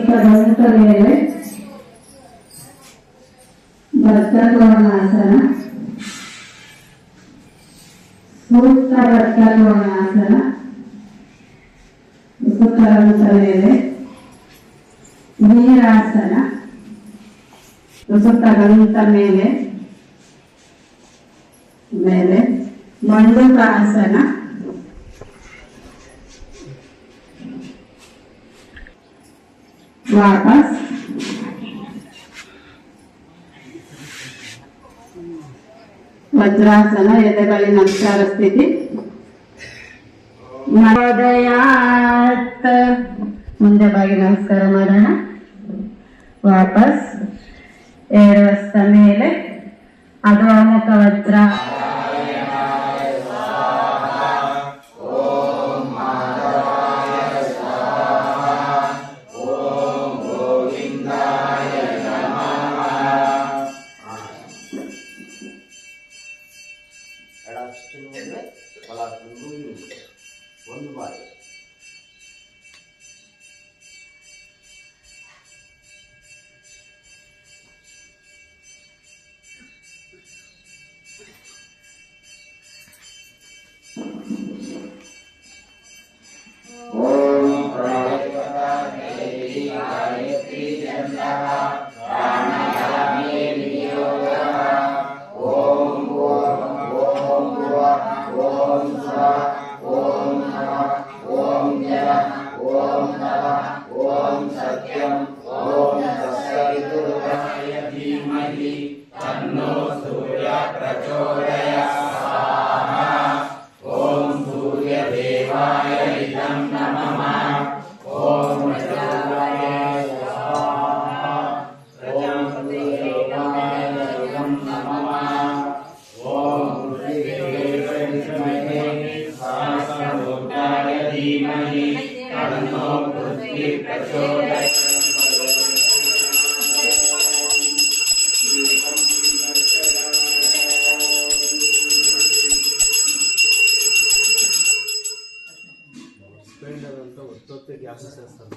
ಗಮನದ ಮೇಲೆ ಭರ್ಗಕೋಣಾಸನ, ಸೂಕ್ತ ಭರ್ಗಕೋಣಾಸನ. ಸುಖರಂತ ಮೇಲೆ ವೀರಾಸನ, ಸುಖರಂತ ಮೇಲೆ ಮೇಲೆ ಮಂಡುಕಾಸನ, ವಾಪಸ್ ವಜ್ರಾಸನ, ಎದೆಬಳಿ ನಮಸ್ಕಾರ ಸ್ಥಿತಿ. ನವೋದಯಾತ್ ಮುಂದೆ ಬಾಗಿ ನಮಸ್ಕಾರ ಮಾಡೋಣ. ವಾಪಸ್ 2 ವರ್ಷ ಮೇಲೆ ಅಧೋಮುಖ ವಜ್ರ. ಒಂದು ಬಾರಿ तन्नो सूर्य प्रचोदयात्। ओम सूर्य देवाय इदं नमः। ओम प्रचोदयाय स्वाहा। ओम सूर्यदेवाय इदं नमः। ओम पृथ्वीदेवाय सहस्रभूताय धीमहि तन्नो पृथ्वी प्रचोदयात्। ఒత్తొత్తే గ్యాస్ చేస్తారు